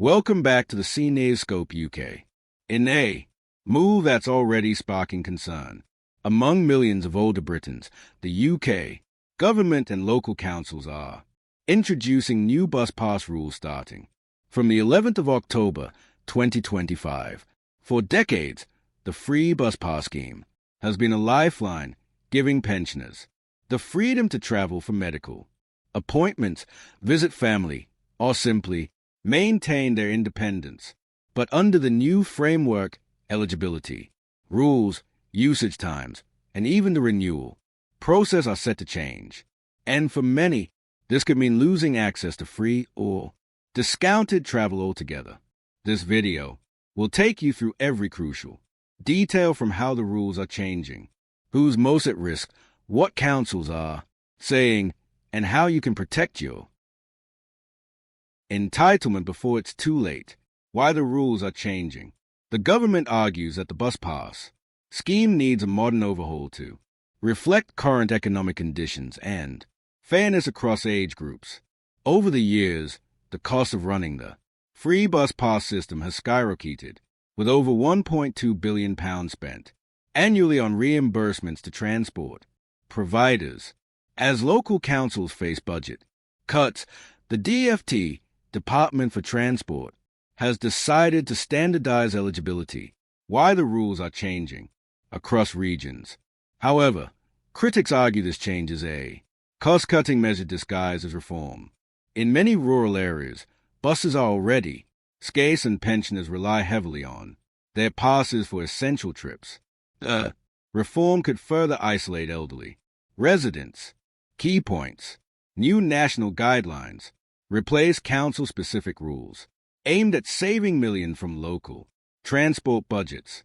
Welcome back to the CNAScope UK. In a move that's already sparking concern among millions of older Britons, the UK government and local councils are introducing new bus pass rules starting from the 11th of October 2025. For decades, the free bus pass scheme has been a lifeline giving pensioners the freedom to travel for medical appointments, visit family, or simply maintain their independence. But under the new framework, eligibility, rules, usage times, and even the renewal process are set to change. And for many, this could mean losing access to free or discounted travel altogether. This video will take you through every crucial detail from how the rules are changing, who's most at risk, what councils are saying, and how you can protect your entitlement before it's too late. Why the rules are changing. The government argues that the bus pass scheme needs a modern overhaul to reflect current economic conditions and fairness across age groups. Over the years, the cost of running the free bus pass system has skyrocketed, with over £1.2 billion spent annually on reimbursements to transport providers. As local councils face budget cuts, the DFT, Department for Transport, has decided to standardize eligibility. Why the rules are changing across regions. However, critics argue this change is a cost-cutting measure disguised as reform. In many rural areas, buses are already scarce and pensioners rely heavily on their passes for essential trips. Reform could further isolate elderly residents. Key points. New national guidelines replace council-specific rules aimed at saving millions from local transport budgets.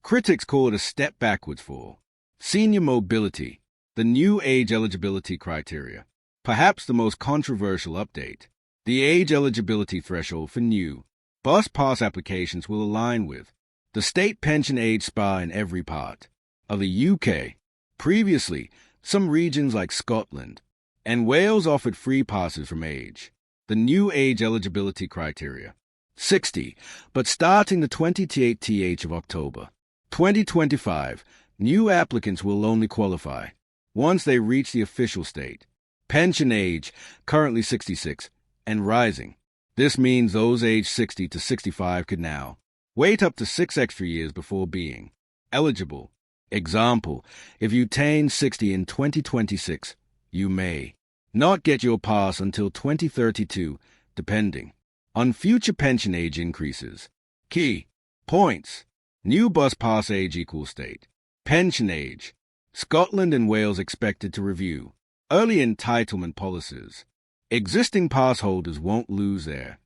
Critics call it a step backwards for senior mobility, the new age eligibility criteria. Perhaps the most controversial update. The age eligibility threshold for new bus pass applications will align with the state pension age SPA in every part of the UK. Previously, some regions like Scotland and Wales offered free passes from age. The new age eligibility criteria 60, but starting the 28th of October 2025, new applicants will only qualify once they reach the official state pension age, currently 66, and rising. This means those aged 60 to 65 could now wait up to 6 extra years before being eligible. Example, if you attain 60 in 2026, you may not get your pass until 2032, depending on future pension age increases. Key points. New bus pass age equals state pension age. Scotland and Wales expected to review early entitlement policies. Existing pass holders won't lose their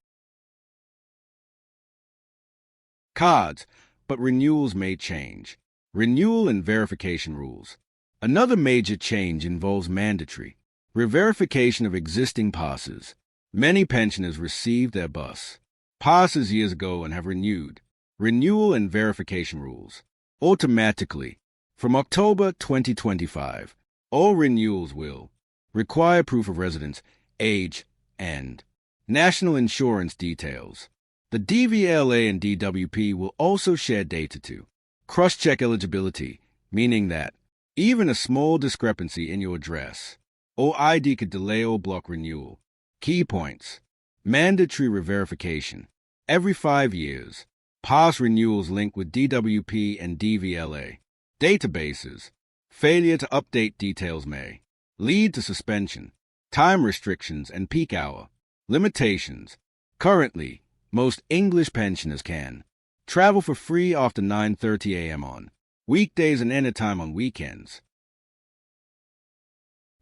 cards, but renewals may change. Renewal and verification rules. Another major change involves mandatory re-verification of existing passes. Many pensioners received their bus passes years ago and have renewed renewal and verification rules automatically. From October 2025, all renewals will require proof of residence, age, and national insurance details. The DVLA and DWP will also share data to cross-check eligibility, meaning that even a small discrepancy in your address or ID could delay or block renewal. Key points. Mandatory re-verification. Every 5 years, pass renewals link with DWP and DVLA databases. Failure to update details may lead to suspension. Time restrictions and peak hour limitations. Currently, most English pensioners can travel for free after 9:30 a.m. on weekdays and anytime on weekends.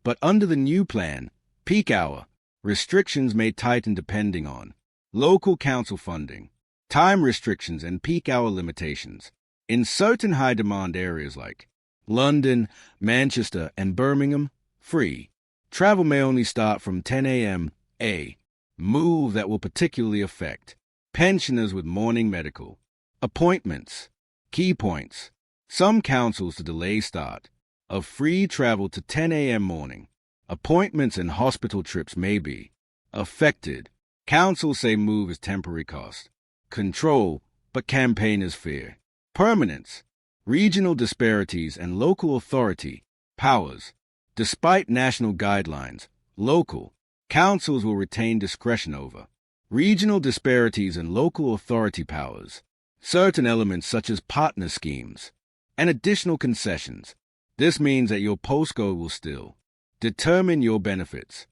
But under the new plan, peak hour restrictions may tighten depending on local council funding. Time restrictions and peak hour limitations. In certain high-demand areas like London, Manchester, and Birmingham, free travel may only start from 10 a.m. A move that will particularly affect pensioners with morning medical appointments. Key points. Some councils to delay start of free travel to 10 a.m. morning appointments and hospital trips may be affected. Councils say move is temporary cost. Control, but campaigners fear. Permanence, regional disparities and local authority, powers. Despite national guidelines, local councils will retain discretion over regional disparities and local authority powers, certain elements such as partner schemes, and additional concessions. This means that your postcode will still determine your benefits.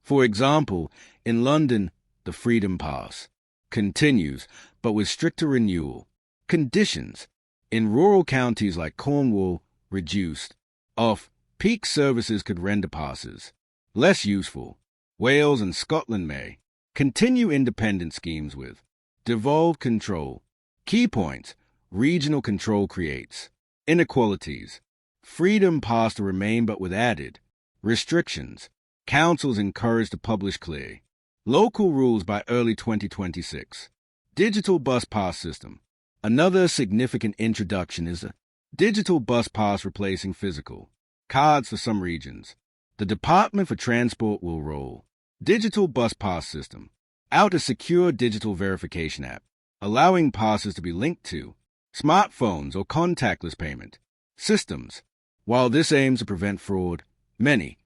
For example, in London, the Freedom Pass continues, but with stricter renewal conditions. In rural counties like Cornwall, reduced off-peak services could render passes less useful. Wales and Scotland may continue independent schemes with devolved control. Key points: regional control creates inequalities. Freedom Pass to remain but with added restrictions. Councils encouraged to publish clear local rules by early 2026. Digital bus pass system. Another significant introduction is a digital bus pass replacing physical cards for some regions. The Department for Transport will roll digital bus pass system out, a secure digital verification app, allowing passes to be linked to smartphones or contactless payment systems. While this aims to prevent fraud, many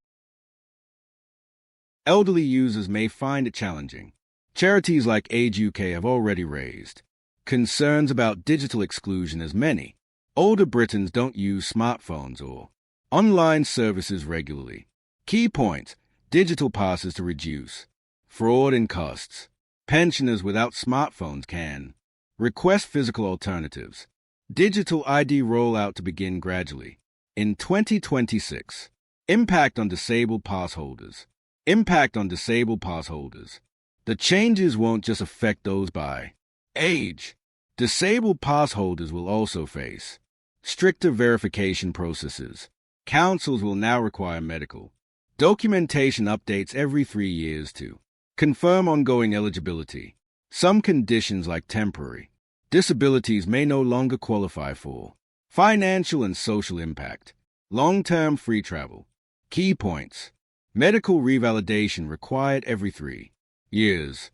elderly users may find it challenging. Charities like Age UK have already raised concerns about digital exclusion, as many older Britons don't use smartphones or online services regularly. Key points: digital passes to reduce fraud and costs. Pensioners without smartphones can request physical alternatives. Digital ID rollout to begin gradually in 2026. Impact on disabled pass holders. Impact on disabled pass holders. The changes won't just affect those by age. Disabled pass holders will also face stricter verification processes. Councils will now require medical documentation updates every 3 years to confirm ongoing eligibility. Some conditions like temporary disabilities may no longer qualify for financial and social impact. Long-term free travel. Key points: medical revalidation required every 3 years.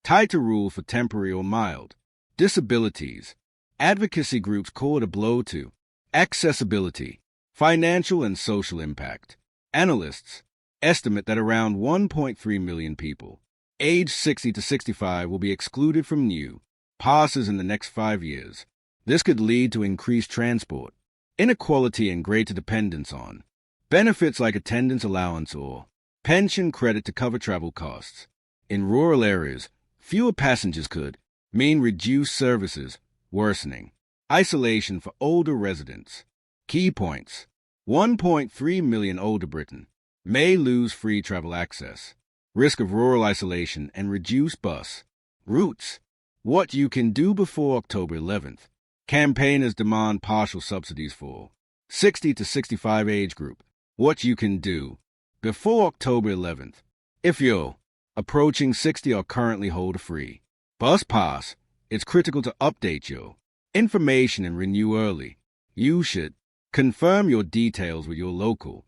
Tighter rule for temporary or mild disabilities. Advocacy groups called a blow to accessibility, financial and social impact. Analysts estimate that around 1.3 million people aged 60 to 65 will be excluded from new passes in the next 5 years. This could lead to increased transport inequality and greater dependence on benefits like attendance allowance or pension credit to cover travel costs. In rural areas, fewer passengers could mean reduced services, worsening isolation for older residents. Key points: 1.3 million older Britain may lose free travel access. Risk of rural isolation and reduced bus routes. What you can do before October 11th. Campaigners demand partial subsidies for 60 to 65 age group. What you can do before October 11th. If you're approaching 60 or currently hold a free bus pass, it's critical to update your information and renew early. You should confirm your details with your local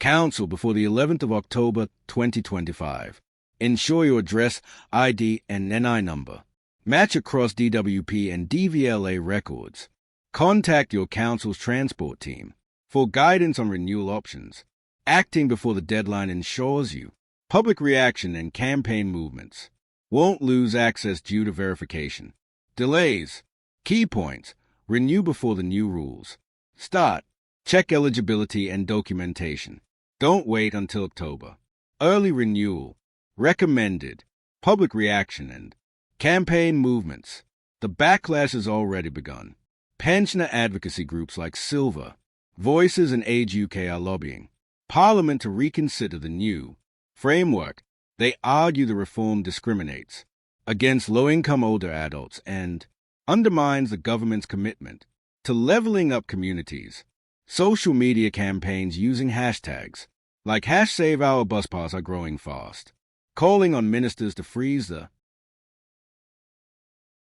council before the 11th of October 2025. Ensure your address, ID, and NI number match across DWP and DVLA records. Contact your council's transport team for guidance on renewal options. Acting before the deadline ensures you public reaction and campaign movements won't lose access due to verification delays. Key points: renew before the new rules start. Check eligibility and documentation. Don't wait until October. Early renewal recommended. Public reaction and campaign movements. The backlash has already begun. Pensioner advocacy groups like Silver Voices and Age UK are lobbying Parliament to reconsider the new framework. They argue the reform discriminates against low-income older adults and undermines the government's commitment to leveling up communities. Social media campaigns using hashtags like #SaveOurBusPass are growing fast, calling on ministers to freeze the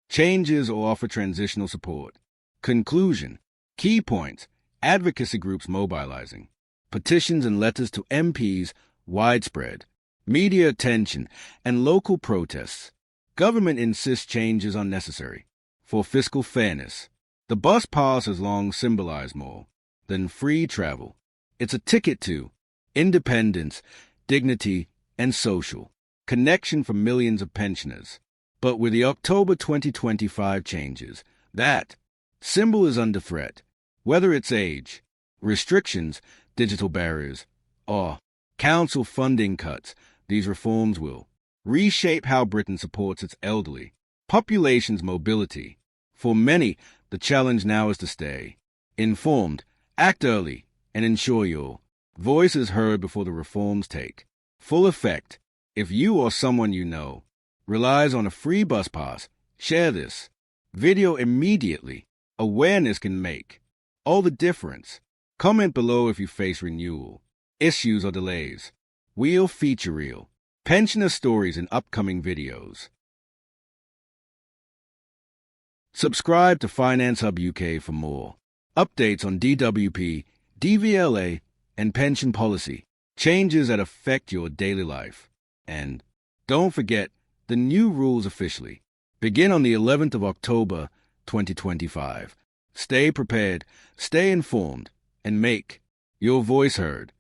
changes or offer transitional support. Conclusion. Key points: advocacy groups mobilizing petitions and letters to MPs widespread, media attention, and local protests. Government insists changes are necessary for fiscal fairness. The bus pass has long symbolized more than free travel. It's a ticket to independence, dignity, and social connection for millions of pensioners. But with the October 2025 changes, that symbol is under threat. Whether it's age, restrictions, digital barriers, or council funding cuts, these reforms will reshape how Britain supports its elderly population's mobility. For many, the challenge now is to stay informed, act early, and ensure your voice is heard before the reforms take full effect. If you or someone you know relies on a free bus pass, share this video immediately. Awareness can make all the difference. Comment below if you face renewal issues or delays. We'll feature real pensioner stories in upcoming videos. Subscribe to Finance Hub UK for more updates on DWP, DVLA, and pension policy changes that affect your daily life. And don't forget, the new rules officially begin on the 11th of October 2025. Stay prepared, stay informed, and make your voice heard.